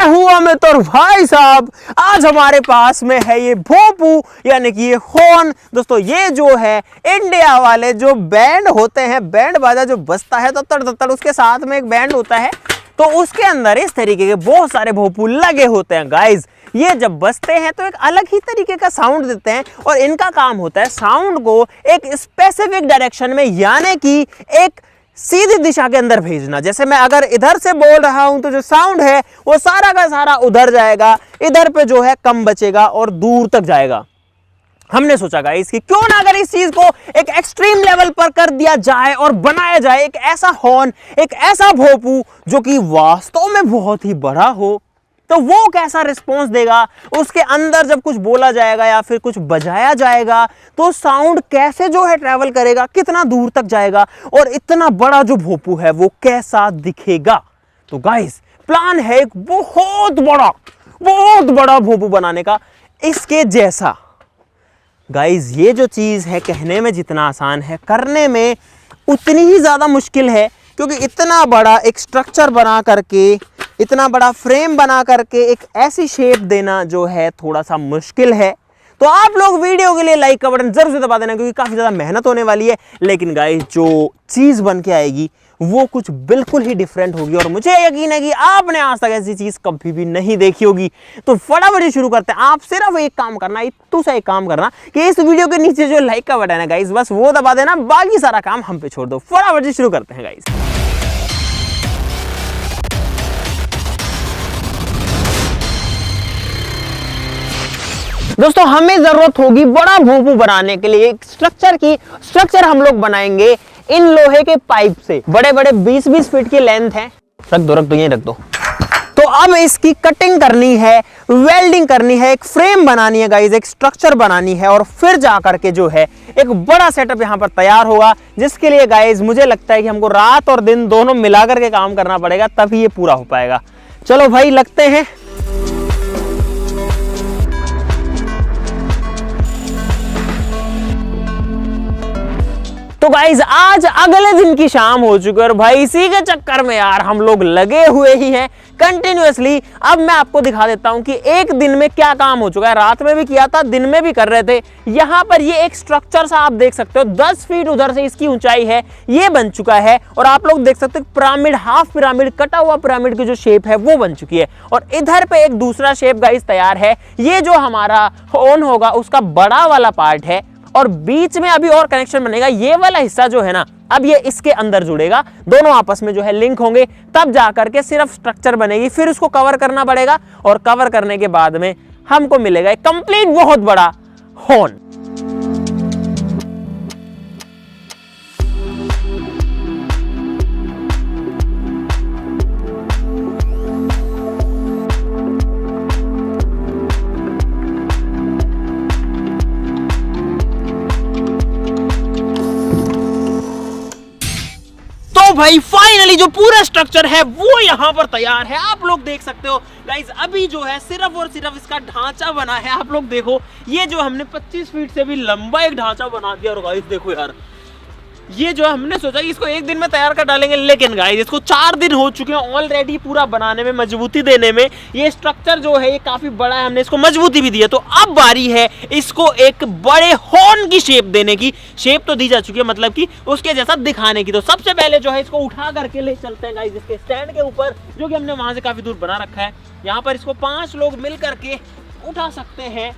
हूं अमित और भाई साहब आज हमारे पास में है ये भोपू यानी कि ये हॉर्न। दोस्तों ये जो है इंडिया वाले जो बैंड होते हैं, बैंड बाजा जो बजता है तत्तड़ तत्तड़, उसके साथ में एक बैंड होता है तो उसके अंदर इस तरीके के बहुत सारे भोपू लगे होते हैं गाइज। ये जब बजते हैं तो एक अलग ही तरीके का साउंड देते हैं और इनका काम होता है साउंड को एक स्पेसिफिक डायरेक्शन में यानी कि एक सीधी दिशा के अंदर भेजना। जैसे मैं अगर इधर से बोल रहा हूं तो जो साउंड है वो सारा का सारा उधर जाएगा, इधर पे जो है कम बचेगा और दूर तक जाएगा। हमने सोचा गाइस कि क्यों ना अगर इस चीज को एक एक्सट्रीम लेवल पर कर दिया जाए और बनाया जाए एक ऐसा हॉर्न, एक ऐसा भोपू जो कि वास्तव में बहुत ही बड़ा हो, तो वो कैसा रिस्पॉन्स देगा, उसके अंदर जब कुछ बोला जाएगा या फिर कुछ बजाया जाएगा तो साउंड कैसे जो है ट्रैवल करेगा, कितना दूर तक जाएगा और इतना बड़ा जो भोपू है वो कैसा दिखेगा। तो गाइस प्लान है एक बहुत बड़ा भोपू बनाने का इसके जैसा। गाइस ये जो चीज है कहने में जितना आसान है, करने में उतनी ही ज्यादा मुश्किल है, क्योंकि इतना बड़ा एक स्ट्रक्चर बना करके, इतना बड़ा फ्रेम बना करके एक ऐसी शेप देना जो है थोड़ा सा मुश्किल है। तो आप लोग वीडियो के लिए लाइक का बटन जरूर से दबा देना, क्योंकि काफी ज्यादा मेहनत होने वाली है। लेकिन गाइस जो चीज बन के आएगी वो कुछ बिल्कुल ही डिफरेंट होगी और मुझे यकीन है कि आपने आज तक ऐसी चीज कभी भी नहीं देखी होगी। तो फटाफट शुरू करते हैं। आप सिर्फ एक काम करना, एक काम करना कि इस वीडियो के नीचे जो लाइक का बटन है गाइस बस वो दबा देना, बाकी सारा काम हम पे छोड़ दो। फटाफट शुरू करते हैं गाइस। दोस्तों हमें जरूरत होगी बड़ा भोपू बनाने के लिए एक स्ट्रक्चर हम लोग बनाएंगे इन लोहे के पाइप से। बड़े बड़े 20-20 फीट की लेंथ है। रख दो यहीं रख दो। तो अब इसकी कटिंग करनी है, वेल्डिंग करनी है, एक फ्रेम बनानी है गाइस, एक स्ट्रक्चर बनानी है और फिर जा करके जो है एक बड़ा सेटअप यहाँ पर तैयार होगा, जिसके लिए गाइस मुझे लगता है कि हमको रात और दिन दोनों मिला करके काम करना पड़ेगा, तभी ये पूरा हो पाएगा। चलो भाई लगते हैं। तो गाइज आज अगले दिन की शाम हो चुकी है और भाई इसी के चक्कर में यार हम लोग लगे हुए ही हैं कंटिन्यूअसली। अब मैं आपको दिखा देता हूं कि एक दिन में क्या काम हो चुका है। रात में भी किया था, दिन में भी कर रहे थे। यहां पर ये एक स्ट्रक्चर सा आप देख सकते हो, 10 फीट उधर से इसकी ऊंचाई है, ये बन चुका है। और आप लोग देख सकते हो पिरामिड, हाफ पिरामिड, कटा हुआ पिरामिड की जो शेप है वो बन चुकी है। और इधर पे एक दूसरा शेप गाइज तैयार है। ये जो हमारा ऑन होगा उसका बड़ा वाला पार्ट है और बीच में अभी और कनेक्शन बनेगा। ये वाला हिस्सा जो है ना, अब ये इसके अंदर जुड़ेगा, दोनों आपस में जो है लिंक होंगे, तब जाकर के सिर्फ स्ट्रक्चर बनेगी। फिर उसको कवर करना पड़ेगा और कवर करने के बाद में हमको मिलेगा एक कंप्लीट बहुत बड़ा हॉर्न। भाई फाइनली जो पूरा स्ट्रक्चर है वो यहाँ पर तैयार है। आप लोग देख सकते हो गाइस, अभी जो है सिर्फ और सिर्फ इसका ढांचा बना है। आप लोग देखो, ये जो हमने 25 फीट से भी लंबा एक ढांचा बना दिया। और गाइस देखो यार, ये जो हमने सोचा कि इसको एक दिन में तैयार कर डालेंगे, लेकिन गाइस इसको 4 दिन हो चुके हैं ऑलरेडी पूरा बनाने में, मजबूती देने में। ये स्ट्रक्चर जो है ये काफी बड़ा है, हमने इसको मजबूती भी दी है। तो अब बारी है इसको एक बड़े हॉर्न की शेप देने की। शेप तो दी जा चुकी है, मतलब कि उसके जैसा दिखाने की। तो सबसे पहले जो है इसको उठा करके ले चलते हैं गाइस इसके स्टैंड के ऊपर, जो कि हमने वहां से काफी दूर बना रखा है। यहाँ पर इसको 5 लोग मिल करके उठा सकते हैं।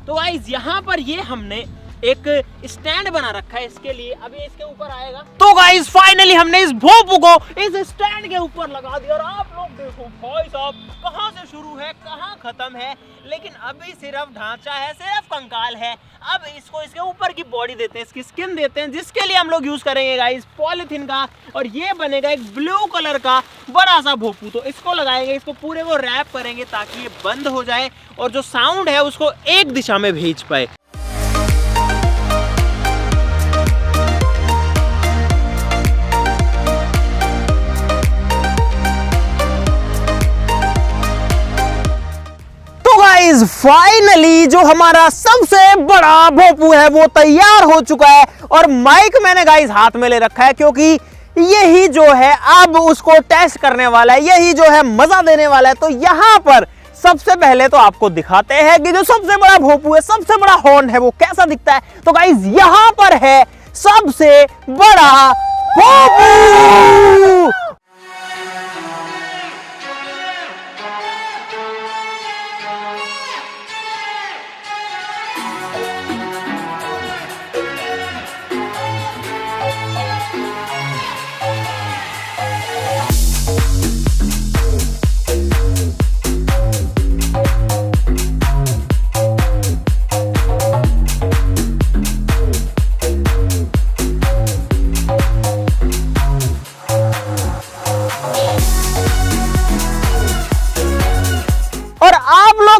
तो गाइस यहाँ पर ये हमने एक स्टैंड बना रखा है इसके लिए। अभी इसके ऊपर आएगा। तो गाइस फाइनली हमने इस भोपू को इस स्टैंड के ऊपर लगा दिया। और आप लोग देखो भाई साहब, कहां से शुरू है कहां खत्म है, लेकिन अभी सिर्फ ढांचा है, सिर्फ कंकाल है। अब इसको इसके ऊपर की बॉडी देते हैं, इसकी स्किन देते हैं, जिसके लिए हम लोग यूज करेंगे गाइस पॉलिथीन का। और ये बनेगा एक ब्लू कलर का बड़ा सा भोपू। तो इसको लगाएंगे, इसको पूरे को रैप करेंगे ताकि ये बंद हो जाए और जो साउंड है उसको एक दिशा में भेज पाए। फाइनली जो हमारा सबसे बड़ा भोपू है वो तैयार हो चुका है। और माइक मैंने गाइस हाथ में ले रखा है, क्योंकि यही जो है अब उसको टेस्ट करने वाला है, यही जो है मजा देने वाला है। तो यहां पर सबसे पहले तो आपको दिखाते हैं कि जो सबसे बड़ा भोंपू है, सबसे बड़ा हॉर्न है, वो कैसा दिखता है। तो गाइस यहां पर है सबसे बड़ा भोंपू।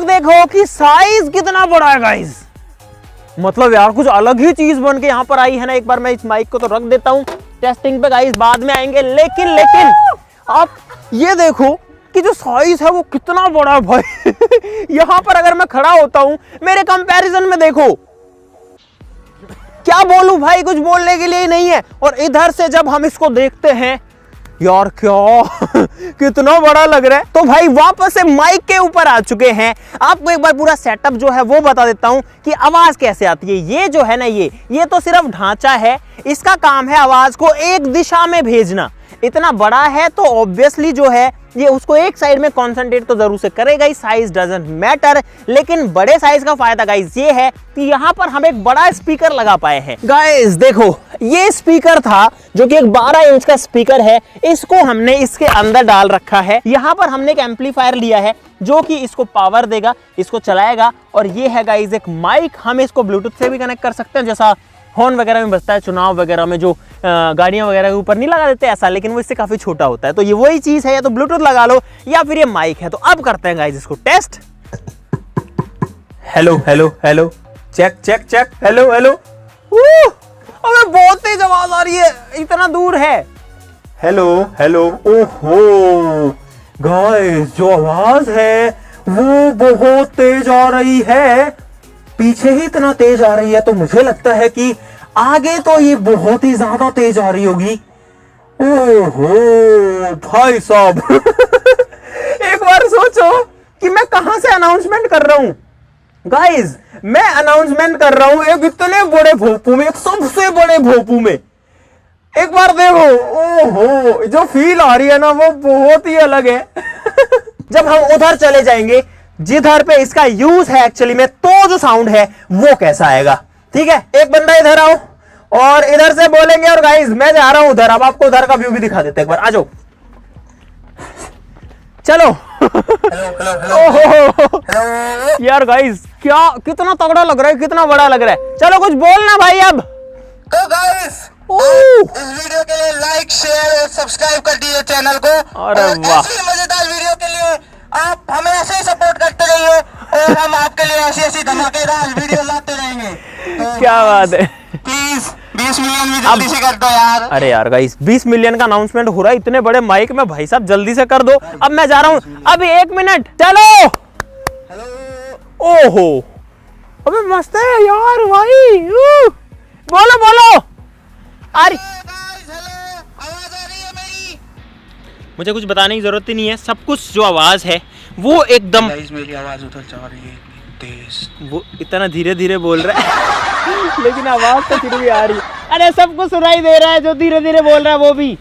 देखो कि साइज कितना बड़ा है गाइस, मतलब यार कुछ अलग ही चीज बन के यहां पर आई है ना। एक बार मैं इस माइक को तो रख देता हूं टेस्टिंग पे गाइस, बाद में आएंगे। लेकिन आप ये देखो कि जो साइज है वो कितना बड़ा है भाई। यहां पर अगर मैं खड़ा होता हूं मेरे कंपैरिजन में देखो, क्या बोलूं भाई, कुछ बोलने के लिए ही नहीं है। और इधर से जब हम इसको देखते हैं यार क्या कितना बड़ा लग रहा है। तो भाई वापस से माइक के ऊपर आ चुके हैं। आपको एक बार पूरा सेटअप जो है वो बता देता हूं कि आवाज कैसे आती है। ये जो है ना ये तो सिर्फ ढांचा है, इसका काम है आवाज को एक दिशा में भेजना। इतना बड़ा है तो ऑब्वियसली जो है ये उसको एक साइड में कॉन्सेंट्रेट तो जरूर से करेगा ही, साइज डजंट मैटर। लेकिन बड़े साइज का फायदा गाइस ये है कि यहाँ पर हम एक बड़ा स्पीकर लगा पाए हैं। गाइस देखो ये स्पीकर था जो कि एक 12 इंच का स्पीकर है, इसको हमने इसके अंदर डाल रखा है। यहाँ पर हमने एक एम्पलीफायर लिया है जो कि इसको पावर देगा, इसको चलाएगा। और ये है गाइस एक माइक, हम इसको ब्लूटूथ से भी कनेक्ट कर सकते हैं, जैसा हॉर्न वगैरह में बजता है चुनाव वगैरह में, जो गाड़ियां वगैरह के ऊपर नहीं लगा देते ऐसा, लेकिन वो इससे काफी छोटा होता है। तो ये वही चीज है, या तो ब्लूटूथ लगा लो या फिर ये माइक है। तो अब करते हैं गाइस इसको test. Hello hello hello, check check check, hello hello. अबे बहुत तेज आवाज आ रही है, इतना दूर है। हेलो हेलो, ओहो गाइस जो आवाज है वो बहुत तेज आ रही है, पीछे ही इतना तेज आ रही है तो मुझे लगता है कि आगे तो ये बहुत ही ज्यादा तेज आ रही होगी। ओहो भाई साहब एक बार सोचो कि मैं कहां से अनाउंसमेंट कर रहा हूं गाइस, मैं अनाउंसमेंट कर रहा हूं एक इतने बड़े भोंपू में, एक सबसे बड़े भोंपू में। एक बार देखो, ओहो जो फील आ रही है ना वो बहुत ही अलग है। जब हम उधर चले जाएंगे जिधर पे इसका यूज है एक्चुअली में, तो जो साउंड है वो कैसा आएगा। ठीक है, एक बंदा इधर आओ और इधर से बोलेंगे, और गाइस मैं जा रहा हूं उधर। अब आपको उधर का व्यू भी दिखा देते हैं, एक बार आ जाओ, चलो। हेलो यार गाइस क्या कितना तगड़ा लग रहा है, कितना बड़ा लग रहा है। चलो कुछ बोलना भाई अब। तो गाइस इस वीडियो के लिए लाइक शेयर और सब्सक्राइब कर दीजिए चैनल को। और ऐसी मजेदार वीडियो के लिए आप हमें ऐसे ही सपोर्ट करते रहिए और हम आपके लिए ऐसी धमाकेदार वीडियो लाते रहेंगे। तो क्या बात है, प्लीज 20 मिलियन भी जल्दी से कर दो यार। अरे यार गाइस 20 मिलियन का अनाउंसमेंट हो रहा है इतने बड़े माइक में, भाई साहब जल्दी से कर दो। अब मैं जा रहा हूं, अभी 1 मिनट, चलो। हेलो, ओहो अबे मस्त है यार भाई, बोलो बोलो। अरे आवाज आ रही है मेरी? मुझे कुछ बताने की जरूरत ही नहीं है, सब कुछ जो आवाज है वो एकदम, मेरी आवाज उधर जा रही है तेज, वो इतना धीरे धीरे बोल रहा है लेकिन आवाज तो फिर भी आ रही है। अरे सबको सुनाई दे रहा है, जो धीरे धीरे बोल रहा है वो भी।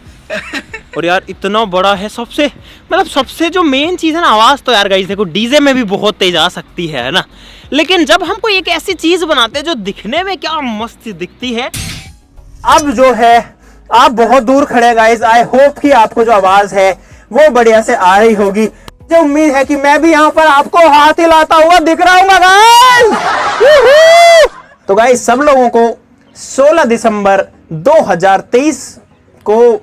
और यार इतना बड़ा है, सबसे मतलब सबसे जो मेन चीज है ना आवाज, तो यार गाइस देखो डीजे में भी बहुत तेज आ सकती है ना, लेकिन जब हम कोई एक ऐसी चीज बनाते हैं जो दिखने में क्या मस्त दिखती है। अब जो है आप बहुत दूर खड़े गाइस, आई होप कि आपको जो आवाज है वो बढ़िया से आ रही होगी। मुझे उम्मीद है कि मैं भी यहाँ पर आपको हाथ हिलाता हुआ दिख रहा हूँ गाइस। तो गाइस सब लोगों को 16 दिसंबर 2023 को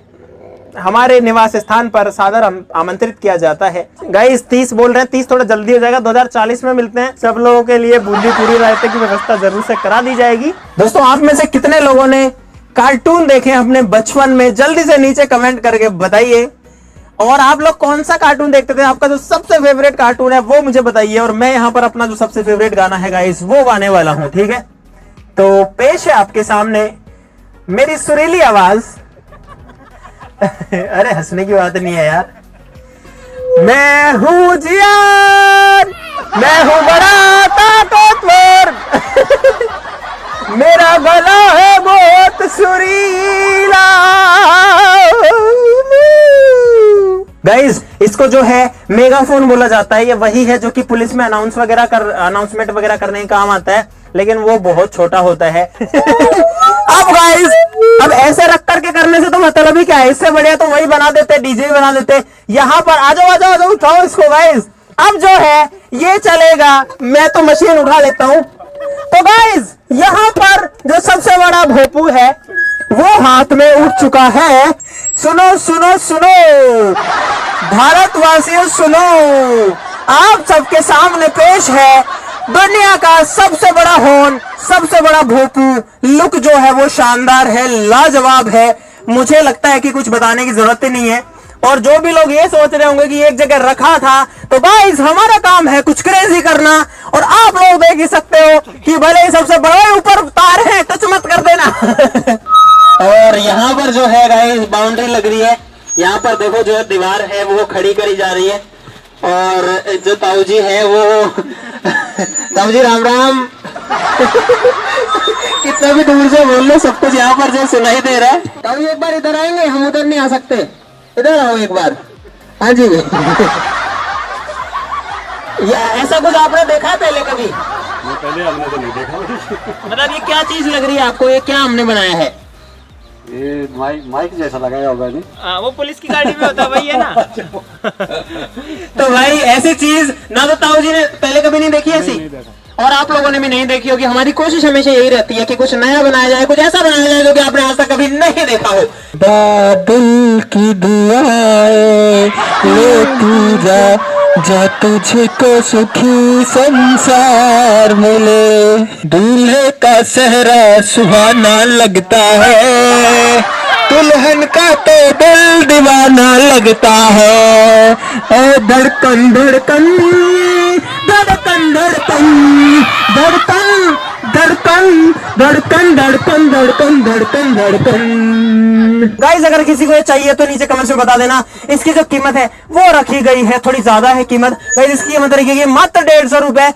हमारे निवास स्थान पर सादर आमंत्रित किया जाता है। गाइस 30 बोल रहे हैं, 30 थोड़ा जल्दी हो जाएगा, 2040 में मिलते हैं। सब लोगों के लिए बूंदी पूरी रायते की व्यवस्था जरूर से करा दी जाएगी। दोस्तों आप में से कितने लोगों ने कार्टून देखे अपने बचपन में, जल्दी से नीचे कमेंट करके बताइए। और आप लोग कौन सा कार्टून देखते थे, आपका जो सबसे फेवरेट कार्टून है वो मुझे बताइए। और मैं यहाँ पर अपना जो सबसे फेवरेट गाना है गाइस वो गाने वाला हूँ। ठीक है, तो पेश है आपके सामने मेरी सुरीली आवाज अरे हंसने की बात नहीं है यार। मैं हूँ जियान, मैं हूँ बड़ा ताकतवर, मेरा गला है बहुत सुरीला। गाइस इसको जो है मेगाफोन बोला जाता है। ये वही है जो कि पुलिस में अनाउंसमेंट वगैरह करने का काम आता है, लेकिन वो बहुत छोटा होता है। अब गाइस अब ऐसे रख करके करने से तो मतलब ही क्या है, इससे बढ़िया तो वही बना देते, डीजे बना देते। यहाँ पर आ जाओ उठाओ इसको गाइस। अब जो है ये चलेगा, मैं तो मशीन उठा लेता हूँ। तो गाइस यहाँ पर जो सबसे बड़ा भोपू है वो हाथ में उठ चुका है। सुनो सुनो सुनो भारतवासियों सुनो, आप सबके सामने पेश है दुनिया का सबसे बड़ा हॉर्न, सबसे बड़ा भोपू। लुक जो है वो शानदार है, लाजवाब है। मुझे लगता है कि कुछ बताने की जरूरत ही नहीं है। और जो भी लोग ये सोच रहे होंगे कि एक जगह रखा था, तो गाइस हमारा काम है कुछ क्रेजी करना। और आप लोग देख ही सकते हो कि भले ही सबसे बड़ा ऊपर तार है, टच मत कर देना। और यहाँ पर जो है गाइस बाउंड्री लग रही है। यहाँ पर देखो जो दीवार है वो खड़ी करी जा रही है। और जो ताऊ जी है वो ताऊ जी राम राम। कितना भी दूर से बोल लो, सब कुछ यहाँ पर जो सुनाई दे रहा है। ताऊ जी एक बार इधर आएंगे, हम उधर नहीं आ सकते, इधर आओ एक बार। हाँ जी। ये ऐसा कुछ आपने देखा पहले कभी? पहले हमने तो नहीं देखा। मतलब ये क्या चीज लग रही है आपको, ये क्या हमने बनाया है? ये माइक जैसा लगाया होगा नहीं? वो पुलिस की गाड़ी में होता है वही है ना। तो भाई ऐसी चीज ना तो ताऊ जी ने पहले कभी नहीं देखी ऐसी, और आप लोगों ने भी नहीं देखी होगी। हमारी कोशिश हमेशा यही रहती है कि कुछ नया बनाया जाए, कुछ ऐसा बनाया जाए जो कि आपने आज तक कभी नहीं देखा हो। दिल की दुआएं ले तू जा तुझको सुखी संसार मिले। दूल्हे का सेहरा सुहाना लगता है, दुल्हन का तो दिल दीवाना लगता है। धड़कन धड़कन धड़कन धड़कन धड़कन धड़कन धड़कन धड़कन धड़कन धड़कन धड़कन। गाइस अगर किसी को ये चाहिए तो नीचे कमेंट्स में बता देना। इसकी जो कीमत है वो रखी गई है, थोड़ी ज्यादा है कीमत। गाइस इसकी कीमत रखी गई है मात्र 150 रुपए।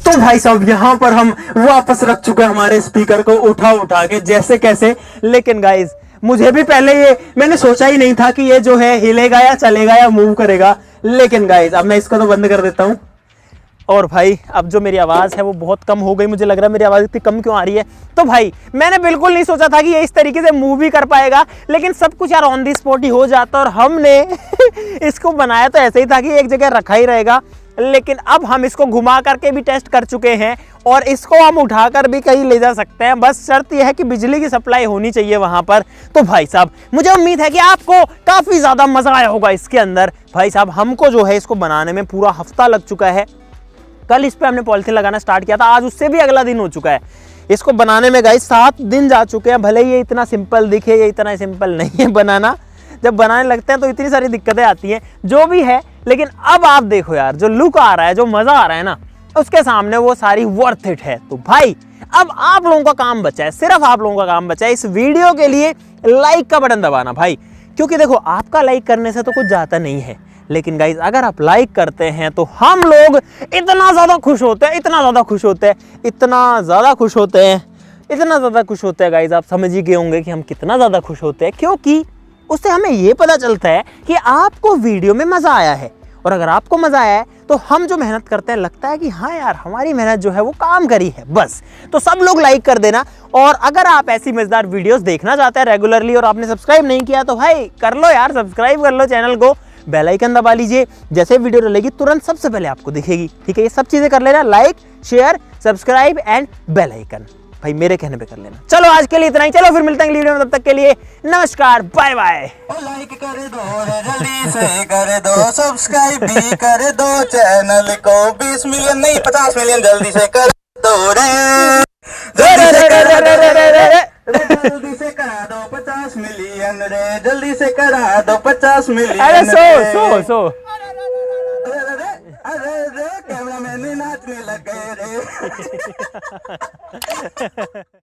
तो भाई साहब यहाँ पर हम वापस रख चुके हैं हमारे स्पीकर को उठा के जैसे कैसे। लेकिन गाइस मुझे भी पहले ये मैंने सोचा ही नहीं था कि ये जो है हिलेगा या चलेगा या मूव करेगा। लेकिन गाइस अब मैं इसको तो बंद कर देता हूँ। और भाई अब जो मेरी आवाज़ है वो बहुत कम हो गई, मुझे लग रहा है मेरी आवाज़ इतनी कम क्यों आ रही है। तो भाई मैंने बिल्कुल नहीं सोचा था कि ये इस तरीके से मूव भी कर पाएगा, लेकिन सब कुछ यार ऑन दी स्पॉट ही हो जाता। और हमने इसको बनाया तो ऐसे ही था कि एक जगह रखा ही रहेगा, लेकिन अब हम इसको घुमा करके भी टेस्ट कर चुके हैं और इसको हम उठाकर भी कहीं ले जा सकते हैं। बस शर्त यह है कि बिजली की सप्लाई होनी चाहिए वहां पर। तो भाई साहब मुझे उम्मीद है कि आपको काफ़ी ज़्यादा मज़ा आया होगा इसके अंदर। भाई साहब हमको जो है इसको बनाने में पूरा हफ्ता लग चुका है। कल इस पे हमने पॉलिथीन लगाना स्टार्ट किया था, आज उससे भी अगला दिन हो चुका है। इसको बनाने में गाइस 7 दिन जा चुके हैं। भले ये इतना सिंपल दिखे, ये इतना सिंपल नहीं है बनाना। जब बनाने लगते हैं तो इतनी सारी दिक्कतें आती हैं, जो भी है। लेकिन अब आप देखो यार, जो लुक आ रहा है, जो मज़ा आ रहा है ना, उसके सामने वो सारी वर्थ इट है। तो भाई अब आप लोगों का काम बचा है, सिर्फ आप लोगों का काम बचा है इस वीडियो के लिए लाइक का बटन दबाना भाई। क्योंकि देखो आपका लाइक करने से तो कुछ जाता नहीं है, लेकिन गाइज अगर आप लाइक करते हैं तो हम लोग इतना ज़्यादा खुश होते हैं, इतना ज़्यादा खुश होते हैं, इतना ज़्यादा खुश होते हैं, इतना ज़्यादा खुश होते हैं। गाइज आप समझ ही गए होंगे कि हम कितना ज़्यादा खुश होते हैं, क्योंकि उससे हमें ये पता चलता है कि आपको वीडियो में मज़ा आया है। और अगर आपको मज़ा आया है तो हम जो मेहनत करते हैं लगता है कि हाँ यार हमारी मेहनत जो है वो काम करी है बस। तो सब लोग लाइक कर देना। और अगर आप ऐसी मज़ेदार वीडियोस देखना चाहते हैं रेगुलरली और आपने सब्सक्राइब नहीं किया तो भाई कर लो यार, सब्सक्राइब कर लो चैनल को, बेल आइकन दबा लीजिए। जैसे वीडियो डलेगी तुरंत सबसे पहले आपको दिखेगी। ठीक है, ये सब चीज़ें कर लेना, like share subscribe and bell icon भाई मेरे कहने पे कर लेना। चलो आज के लिए इतना ही, चलो फिर मिलते हैं अगली वीडियो में, तब तक के लिए नमस्कार, बाय बाय। लाइक कर दो जल्दी से कर दो, सब्सक्राइब भी कर दो चैनल को। 20 मिलियन नहीं 50 मिलियन जल्दी से कर दो रे, जल्दी से करा दो 50 मिलियन रे, जल्दी से करा दो 50 मिलियन। अरे सो अरे कैमरा मैन नाचने लग गए रे।